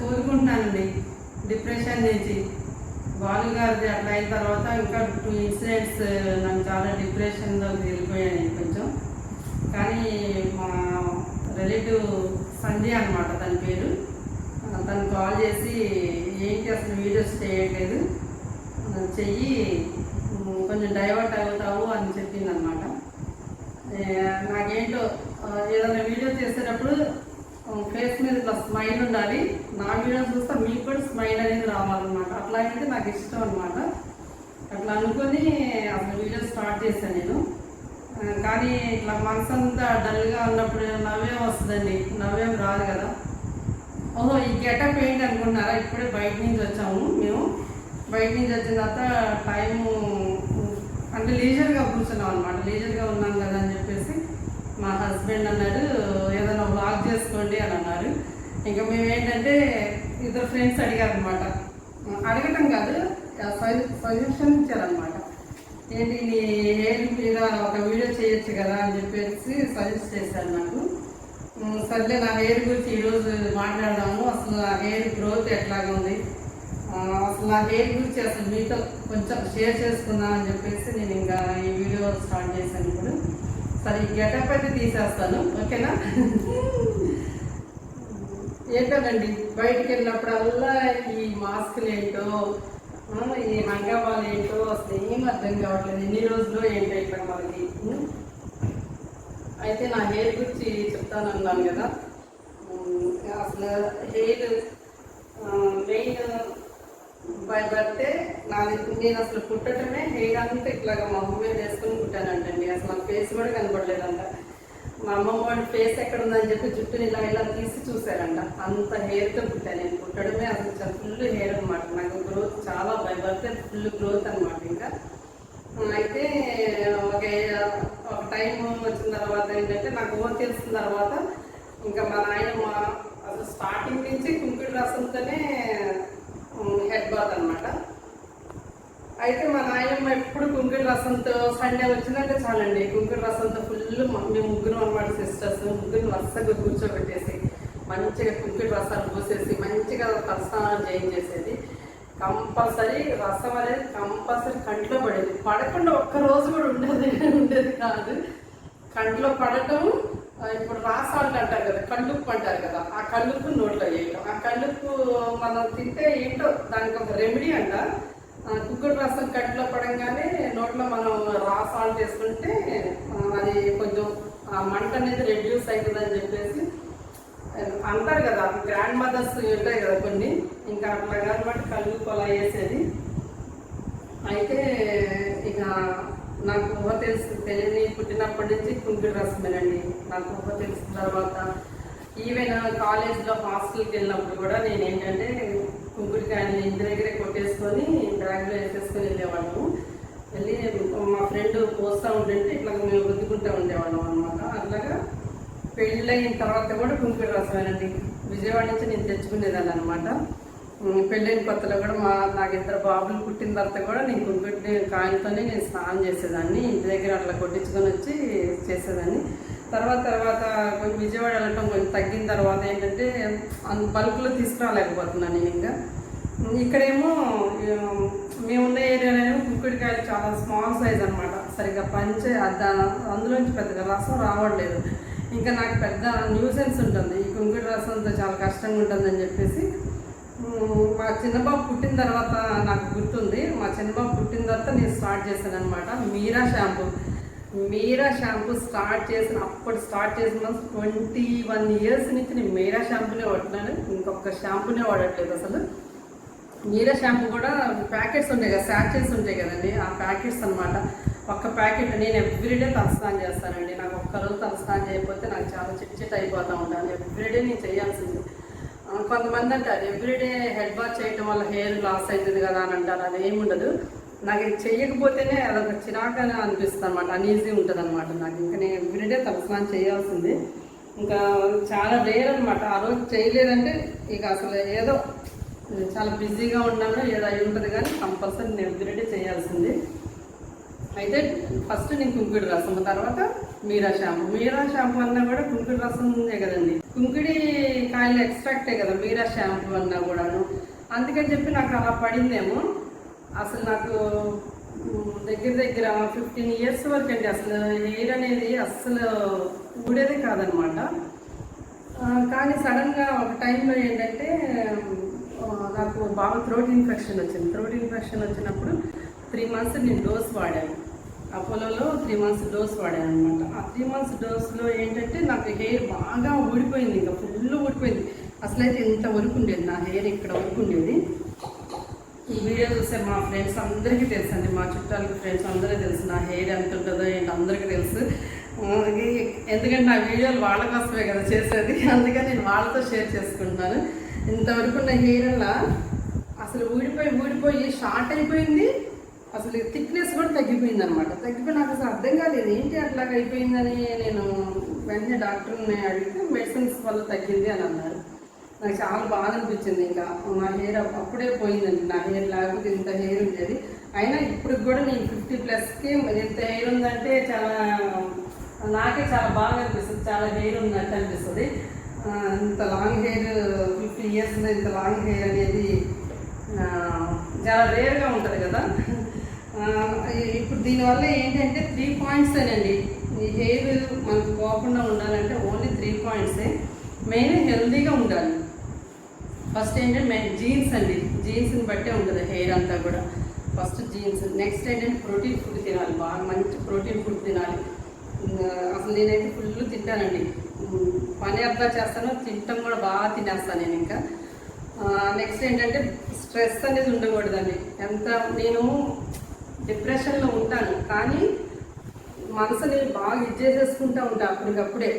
కోరుకుంటున్నానండి. డిప్రెషన్ నుంచి బాలు గారిది అట్లా అయిన తర్వాత ఇంకా 2 ఇన్సిడెంట్స్ నాకు చాలా డిప్రెషన్లోకి వెళ్ళిపోయాను కొంచెం. కానీ మా రిలేటివ్ సంజయ్ అనమాట తన పేరు, తను కాల్ చేసి ఏంటి అసలు వీడియోస్ చేయట్లేదు, చెయ్యి కొంచెం డైవర్ట్ అవుతావు అని చెప్పింది అనమాట. నాకేంటో ఏదైనా వీడియో చేసేటప్పుడు ఫేస్ మీద ఇట్లా స్మైల్ ఉండాలి, నా వీడియోస్ చూస్తే మీకు కూడా స్మైల్ అనేది రావాలన్నమాట. అట్లా అయితే నాకు ఇష్టం అనమాట. అట్లా అనుకొని అసలు వీడియో స్టార్ట్ చేశాను నేను. కానీ ఇట్లా మనసంతా డల్గా ఉన్నప్పుడు నవ్వేం వస్తుందండి, నవ్వేం రాదు కదా. ఓహో ఈ గెటప్ ఏంటి అనుకున్నారా? ఇప్పుడే బయట నుంచి వచ్చాము మేము. బయట నుంచి వచ్చిన తర్వాత టైము అంటే లీజర్గా కూర్చున్నాం అనమాట. లీజర్గా ఉన్నాం కదా అని చెప్పేసి మా హస్బెండ్ అన్నాడు ఏదైనా వ్లాగ్ చేసుకోండి అని అన్నారు. ఇంకా మేము ఏంటంటే ఇద్దరు ఫ్రెండ్స్ అడిగారు అనమాట. అడగటం కాదు, సజెషన్ ఇచ్చారనమాట. ఏంటి నీ హెయిర్ మీద ఒక వీడియో చేయొచ్చు కదా అని చెప్పేసి సజెస్ట్ చేశారు నాకు. సర్లే నా హెయిర్ గురించి ఈరోజు మాట్లాడదాము. అసలు నా హెయిర్ గ్రోత్ ఎట్లాగా ఉంది, అసలు నా హెయిర్ గురించి అసలు మీతో కొంచెం షేర్ చేసుకుందాం అని చెప్పేసి నేను ఇంకా ఈ వీడియో స్టార్ట్ చేశాను. ఇప్పుడు సరే ఈ గెటప్ అయితే తీసేస్తాను, ఓకేనా? ఏంటోనండి బయటికి వెళ్ళినప్పుడల్లా ఈ మాస్కులు ఏంటో, ఈ హంగామాలు ఏంటో అసలు ఏం అర్థం కావట్లేదు. ఎన్ని రోజులు ఏంటో ఇక్కడ మనకి. అయితే నా హెయిర్ గురించి చెప్తానన్నాను కదా. అసలు హెయిర్ మెయిన్ బై బర్తే నేను అసలు పుట్టడమే హెయిర్ అంతా ఇట్లాగా మా అమ్మ మీద వేసుకొని పుట్టానంటండి. అసలు నా ఫేస్ కూడా కనపడలేదంట. మా అమ్మమ్మ వాడి ఫేస్ ఎక్కడ ఉందని చెప్పి జుట్టుని ఇలా ఇలా తీసి చూశారంట. అంత హెయిర్తో పుట్టాను నేను. పుట్టడమే అసలు ఫుల్ హెయిర్ అనమాట. నాకు గ్రోత్ చాలా బై బర్తే ఫుల్ గ్రోత్ అనమాట. ఇంకా అయితే ఒక టైం వచ్చిన తర్వాత ఏంటంటే నాకు ఓన్ తెలిసిన తర్వాత ఇంకా మా నాయనమ్మ అసలు స్టార్టింగ్ నుంచి కుంకుడు రసంతోనే హెడ్ బాత్ అనమాట. అయితే మా నాయనమ్మ ఎప్పుడు కుంకుడు రసంతో సండే వచ్చిందంటే చాలండి కుంకుడు రసంతో ఫుల్ మేము ముగ్గురు అనమాట సిస్టర్స్, ముగ్గురు వరుసగా కూర్చోబెట్టేసి మంచిగా కుంకుడు రసాలు పోసేసి మంచిగా తలస్నానం చేయించేసేది. కంపల్సరీ రసం అనేది కంపల్సరీ కంట్లో పడేది. పడకుండా ఒక్కరోజు కూడా ఉండేది కాదు. కంట్లో పడటం, ఇప్పుడు రాసాల్ట్ అంటారు కదా, కళ్ళుప్పు అంటారు కదా, ఆ కళ్ళుప్పు నోట్లో వేయటం. ఆ కళ్ళుప్పు మనం తింటే ఏంటో దానికి ఒక రెమెడీ అంట. కుంకుడు రసం కంట్లో పడంగానే నోట్లో మనం రాసాల్ట్ వేసుకుంటే అది కొంచెం ఆ మంట అనేది రెడ్యూస్ అవుతుందని చెప్పేసి అంటారు కదా. గ్రాండ్ మదర్స్ ఉంటాయి కదా కొన్ని, ఇంకా అట్లా కాబట్టి కళ్ళుప్పు అలా వేసేది. అయితే ఇక నాకు ఊహ తెలియని పుట్టినప్పటి నుంచి కుంకుడు రసమేనండి. నాకు ఊహ తెలిసిన తర్వాత ఈవెన్ కాలేజ్లో హాస్టల్కి వెళ్ళినప్పుడు కూడా నేను ఏంటంటే కుంకుడికాయని ఇంటి దగ్గరే కొట్టేసుకొని బ్యాగ్లో వేసేసుకొని వెళ్ళేవాళ్ళము. వెళ్ళి మా ఫ్రెండ్ పోస్తూ ఉంటుంటే ఇట్లా మేము రుద్దుకుంటూ ఉండేవాళ్ళం అనమాట. అట్లాగా పెళ్ళయిన తర్వాత కూడా కుంకుడు రసమేనండి. విజయవాడ నుంచి నేను తెచ్చుకునేదాన్ని అనమాట. పెళ్ళైన కొత్తలో కూడా నాకు 2 బాబులు పుట్టిన తర్వాత కూడా నేను కుంకుడి కాయలతోనే నేను స్నానం చేసేదాన్ని. ఇంటి దగ్గర అట్లా కొట్టించుకొని వచ్చి చేసేదాన్ని. తర్వాత కొంచెం విజయవాడ వెళ్ళటం కొంచెం తగ్గిన తర్వాత ఏంటంటే బల్క్లో తీసుకురాలేకపోతున్నాను నేను. ఇంకా ఇక్కడేమో మేమున్న ఏరియాలో కుంకుడికాయలు చాలా స్మాల్ సైజ్ అనమాట. సరిగ్గా అందులోంచి పెద్దగా రసం రావట్లేదు. ఇంకా నాకు పెద్ద న్యూసెన్స్ ఉంటుంది ఈ కుంకుడి రసంతో, చాలా కష్టంగా ఉంటుందని చెప్పేసి మా చిన్నబాబు పుట్టిన తర్వాత నాకు గుర్తుంది. మా చిన్నబాబు పుట్టిన తర్వాత నేను స్టార్ట్ చేశాను అనమాట మీరా షాంపూ స్టార్ట్ చేసిన 21 ఇయర్స్ నుంచి నేను మీరా షాంపూనే వాడుతున్నాను. ఇంకొక షాంపూనే వాడట్లేదు అసలు. మీరా షాంపూ కూడా ప్యాకెట్స్ ఉంటాయి కదా, శాచెట్స్ ఉంటాయి కదండి, ఆ ప్యాకెట్స్ అనమాట. ఒక్క ప్యాకెట్ నేను ఎవ్రీడే తలస్నానం చేస్తానండి. నాకు ఒక్కరోజు తలస్నానం చేయకపోతే నాకు చాలా చిట్ అయిపోతూ ఉంటాను. ఎవ్రీడే నేను చేయాల్సింది. కొంతమంది అంటారు ఎవ్రీడే హెడ్ బాత్ చేయటం వల్ల హెయిర్ లాస్ అవుతుంది కదా అని అంటారు. అది ఏమి ఉండదు. నాకు చేయకపోతేనే అదొక చిరాకనే అనిపిస్తుంది అనమాట, అనీజీ ఉంటుంది అనమాట నాకు. ఇంకా నేను ఎవ్రీడే తలస్నానం చేయాల్సింది. ఇంకా చాలా రేర్ అనమాట. ఆ రోజు చేయలేదంటే ఇక అసలు ఏదో చాలా బిజీగా ఉన్నాను ఏదో అయి ఉంటుంది, కానీ కంపల్సరీ నేను ఎవ్రీడే చేయాల్సింది. అయితే ఫస్ట్ నేను కుంకుడు రసం, తర్వాత మీరా షాంపూ అన్నా కూడా కుంకుడి రసం ఉందే కదండి, కుంకుడి కాయలు ఎక్స్ట్రాక్టే కదా మీరా షాంపూ అన్నా కూడాను. అందుకని చెప్పి నాకు అలా పడిందేమో. అసలు నాకు దగ్గర దగ్గర 15 years వరకు అండి అసలు హెయిర్ అనేది అస్సలు ఊడేదే కాదనమాట. కానీ సడన్గా ఒక టైంలో ఏంటంటే నాకు బాగా థ్రోట్ ఇన్ఫెక్షన్ వచ్చింది. థ్రోట్ ఇన్ఫెక్షన్ వచ్చినప్పుడు 3 months నేను డోస్ వాడాను. అపోలోలో 3 months డోస్ వాడాను అనమాట. ఆ 3 months డోస్లో ఏంటంటే నాకు హెయిర్ బాగా ఊడిపోయింది, ఇంకా ఫుల్ ఊడిపోయింది. అసలైతే ఇంత వరకు ఉండేది నా హెయిర్, ఇక్కడ వరకు ఉండేది. ఈ వీడియో చూస్తే మా ఫ్రెండ్స్ అందరికీ తెలుసు అండి, మా చుట్టాలకి ఫ్రెండ్స్ అందరికీ తెలుసు నా హెయిర్ ఎంత ఉంటుందో ఏంటి అందరికీ తెలుసు. ఎందుకంటే నా వీడియోలు వాళ్ళ కోసమే కదా చేసేది, అందుకని నేను వాళ్ళతో షేర్ చేసుకుంటున్నాను. ఇంతవరకు ఉన్న హెయిర్ అలా అసలు ఊడిపోయి షార్ట్ అయిపోయింది. అసలు థిక్నెస్ కూడా తగ్గిపోయింది అనమాట. తగ్గిపోయి నాకు అసలు అర్థం కాలేదు ఏంటి అట్లాగ అయిపోయిందని. నేను వెంటనే డాక్టర్ని అడిగితే మెడిసిన్స్ వల్ల తగ్గింది అని అన్నారు. నాకు చాలా బాధ అనిపించింది. ఇంకా నా హెయిర్ అప్పుడే పోయిందండి, నా హెయిర్ లేకపోతే ఇంత హెయిర్ ఉండేది. అయినా ఇప్పుడు కూడా నేను 50+కి ఎంత హెయిర్ ఉందంటే చాలా నాకే చాలా బాగా అనిపిస్తుంది, చాలా హెయిర్ ఉందంటే అనిపిస్తుంది. ఇంత లాంగ్ హెయిర్ 50 years ఇంత లాంగ్ హెయిర్ అనేది చాలా రేర్గా ఉంటుంది కదా. ఇప్పుడు దీనివల్ల ఏంటంటే 3 points అండి. ఈ హెయిర్ మనకు పోకుండా ఉండాలంటే ఓన్లీ 3 points. మెయిన్ హెల్తీగా ఉండాలి. ఫస్ట్ ఏంటంటే జీన్స్ అండి, జీన్స్ని బట్టే ఉంటుంది హెయిర్ అంతా కూడా. ఫస్ట్ జీన్స్, నెక్స్ట్ ఏంటంటే ప్రోటీన్ ఫుడ్ తినాలి, బాగా మంచి ప్రోటీన్ ఫుడ్ తినాలి. అసలు నేనైతే ఫుల్ తింటానండి, పని అర్థం చేస్తాను, తింటాం కూడా బాగా తినేస్తాను నేను. ఇంకా నెక్స్ట్ ఏంటంటే స్ట్రెస్ అనేది ఉండకూడదండి. నేను డిప్రెషన్లో ఉంటాను కానీ మనసుని బాగా చేసేసుకుంటూ ఉంటాను. అప్పటికప్పుడే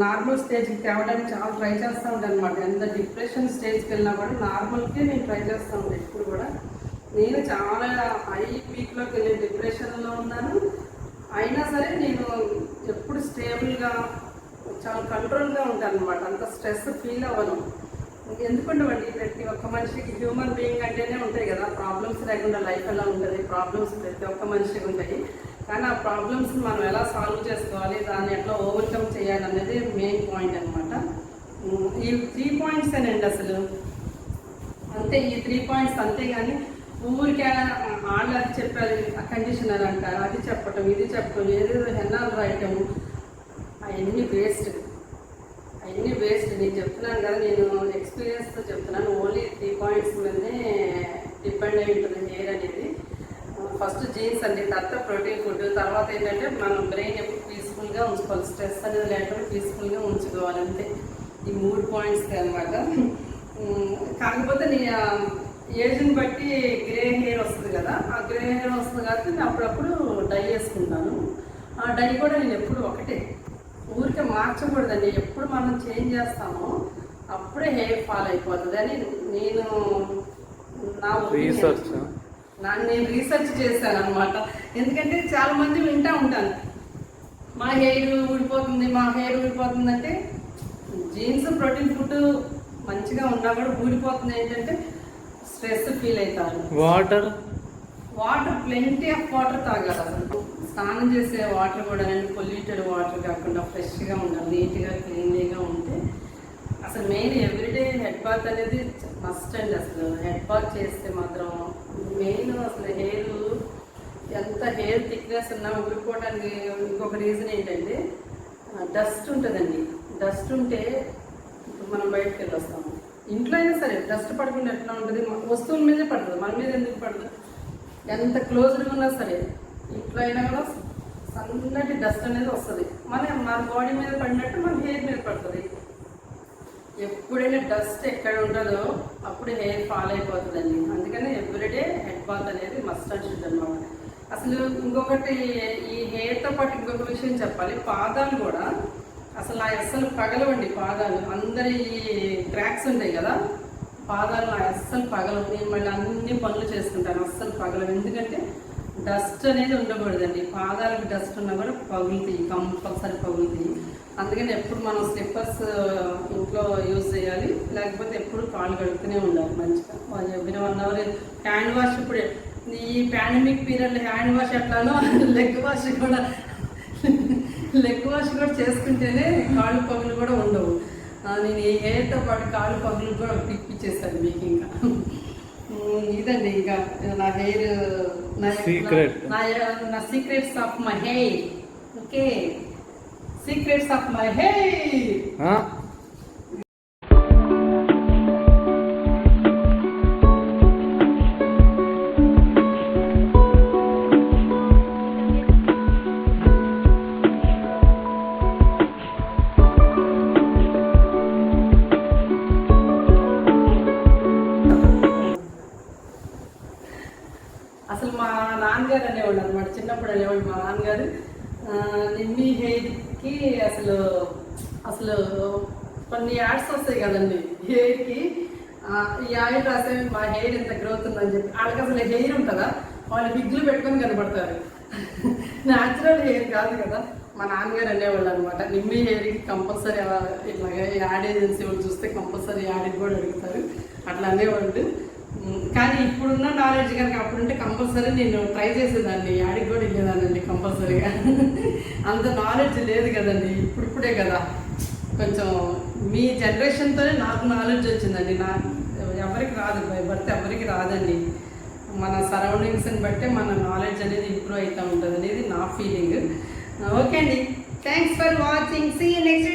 నార్మల్ స్టేజ్కి తేవడానికి చాలా ట్రై చేస్తూ ఉంటాను అనమాట. ఎంత డిప్రెషన్ స్టేజ్కి వెళ్ళినా కూడా నార్మల్కే నేను ట్రై చేస్తూ ఉంటాను ఎప్పుడు కూడా. నేను చాలా హై పీక్లోకి వెళ్ళే డిప్రెషన్లో ఉన్నాను. అయినా సరే నేను ఎప్పుడు స్టేబుల్గా చాలా కంట్రోల్గా ఉంటాను అనమాట. అంత స్ట్రెస్ ఫీల్ అవ్వను. ఎందుకుండవండి, ప్రతి ఒక్క మనిషికి హ్యూమన్ బీయింగ్ అంటేనే ఉంటాయి కదా, ప్రాబ్లమ్స్ లేకుండా లైఫ్ ఎలా ఉంటుంది. ప్రాబ్లమ్స్ ప్రతి ఒక్క మనిషికి ఉంటాయి. కానీ ఆ ప్రాబ్లమ్స్ని మనం ఎలా సాల్వ్ చేసుకోవాలి, దాన్ని ఎట్లా ఓవర్కమ్ చేయాలి అనేది మెయిన్ పాయింట్ అనమాట. ఈ 3 points అండి అసలు అంతే. ఈ 3 points అంతేగాని ఊరికే వాళ్ళు అది చెప్పారు, కండిషనర్ అంటారు, అది చెప్పటం ఇది చెప్పటం, ఏదేదో హెన్నాలు రాయటము, అవన్నీ వేస్ట్. నేను చెప్తున్నాను కదా, నేను ఎక్స్పీరియన్స్తో చెప్తున్నాను. ఓన్లీ 3 points మీదనే డిపెండ్ అయి ఉంటుంది హెయిర్ అనేది. ఫస్ట్ జీన్స్ అండి, తర్వాత ప్రోటీన్ ఫుడ్, తర్వాత ఏంటంటే మనం బ్రెయిన్ ఎప్పుడు పీస్ఫుల్గా ఉంచుకోవాలి, స్ట్రెస్ అనేది లేకుండా పీస్ఫుల్గా ఉంచుకోవాలి. అంతే ఈ 3 points అనమాట. కాకపోతే నేను ఏజ్ని బట్టి గ్రే హెయిర్ వస్తుంది కదా, ఆ గ్రే హెయిర్ వస్తుంది కాబట్టి నేను అప్పుడప్పుడు డై చేసుకుంటాను. ఆ డై కూడా నేను ఎప్పుడు ఒకటే, ఊరికే మార్చకూడదండి. ఎప్పుడు మనం చేంజ్ చేస్తామో అప్పుడే హెయిర్ ఫాల్ అయిపోతుంది అని నేను నేను రీసెర్చ్ చేశాను అనమాట. ఎందుకంటే చాలా మంది వింటూ ఉంటాను, మా హెయిర్ ఊడిపోతుంది అంటే జీన్స్ ప్రోటీన్ ఫుడ్ మంచిగా ఉన్నా కూడా ఊడిపోతుంది. ఏంటంటే స్ట్రెస్ ఫీల్ అవుతారు. వాటర్ ప్లెంటీ ఆఫ్ వాటర్ తాగాలి. అసలు స్నానం చేసే వాటర్ కూడా పొల్యూటెడ్ వాటర్ కాకుండా ఫ్రెష్గా ఉండాలి, నీట్గా క్లీన్లీగా ఉంటే. అసలు మెయిన్ ఎవ్రీడే హెడ్ బాత్ అనేది మస్ట్ అండి. అసలు హెడ్ బాత్ చేస్తే మాత్రం మెయిన్ అసలు ఎంత హెయిర్ థిక్నెస్ ఉన్నా ఊడిపోవడానికి ఇంకొక రీజన్ ఏంటంటే డస్ట్ ఉంటుందండి. డస్ట్ ఉంటే ఇప్పుడు మనం బయటకు వెళ్ళి వస్తాము, ఇంట్లో అయినా సరే డస్ట్ పడకుండా ఎట్లా ఉంటుంది, వస్తువుల మీదే పడుతుంది, మన మీద ఎందుకు పడుతుంది. ఎంత క్లోజ్గా ఉన్నా సరే ఇంట్లో అయినా కూడా సన్నటి డస్ట్ అనేది వస్తుంది. మన బాడీ మీద పడినట్టు మన హెయిర్ మీద పడుతుంది. ఎప్పుడైనా డస్ట్ ఎక్కడ ఉంటుందో అప్పుడు హెయిర్ ఫాల్ అయిపోతుందండి. అందుకని ఎవ్రీడే హెడ్ బాత్ అనేది మస్ట్ అండ్ షుడ్ అనమాట. అసలు ఇంకొకటి, ఈ హెయిర్తో పాటు ఇంకొక విషయం చెప్పాలి. పాదాలు కూడా అసలు పగలవండి. పాదాలు అందరి క్రాక్స్ ఉంటాయి కదా, పాదాలు అస్సలు పగలవు. నేను మళ్ళీ అన్ని పనులు చేసుకుంటాను, అస్సలు పగలవు. ఎందుకంటే డస్ట్ అనేది ఉండకూడదండి. పాదాలకు డస్ట్ ఉన్నా కూడా పగులుతాయి, కంపల్సరీ పగులుతాయి. అందుకని ఎప్పుడు మనం స్లిప్పర్స్ ఇంట్లో యూజ్ చేయాలి, లేకపోతే ఎప్పుడు కాళ్ళు కడుగుతూనే ఉండాలి మంచిగా. Every 1 hour hand wash. ఇప్పుడు ఈ పాండమిక్ పీరియడ్లో హ్యాండ్ వాష్ ఎట్లానో లెగ్ వాష్ కూడా లెగ్ వాష్ కూడా చేసుకుంటేనే కాళ్ళు పగులు కూడా ఉండవు. నేను ఈ హెయిర్తో పాటు కాళ్ళు పగులు కూడా పిక్కిచ్చేస్తాను మీకు. ఇంకా ఇదండి ఇంకా నా హెయిర్, నా secrets of my hair. Okay, secrets of my hair. అసలు మా నాన్నగారు అనేవాళ్ళు అనమాట, చిన్నప్పుడు అనేవాళ్ళు మా నాన్నగారు, నిమ్మి హెయిర్కి అసలు అసలు కొన్ని యాడ్స్ వస్తాయి కదండి హెయిర్కి, ఈ ఆయిల్ రాసే మా హెయిర్ ఎంత గ్రోత్ ఉందని చెప్పి. వాళ్ళకి అసలు హెయిర్ ఉంటుందా, వాళ్ళు విగ్గులు పెట్టుకొని కనపడతారు. న్యాచురల్ హెయిర్ కాదు కదా. మా నాన్నగారు అనేవాళ్ళు అనమాట, నిమ్మి హెయిర్కి కంపల్సరీ ఇట్లాగా యాడ్ ఏజెన్సీ వాళ్ళు చూస్తే కంపల్సరీ యాడ్ కూడా అడుగుతారు, అట్లా అనేవాళ్ళు. కానీ ఇప్పుడున్న నాలెడ్జ్ కనుక అప్పుడుంటే కంపల్సరీ నేను ట్రై చేసేదాన్ని, యాడికి కూడా వెళ్ళేదానండి కంపల్సరీగా. అంత నాలెడ్జ్ లేదు కదండి, ఇప్పుడిప్పుడే కదా కొంచెం. మీ జనరేషన్తోనే నాకు నాలెడ్జ్ వచ్చిందండి. ఎవరికి రాదు, బై బర్త్ ఎవరికి రాదండి. మన సరౌండింగ్స్ని బట్టే మన నాలెడ్జ్ అనేది ఇంప్రూవ్ అవుతూ ఉంటుంది అనేది నా ఫీలింగ్. ఓకే అండి, thanks for watching, see you next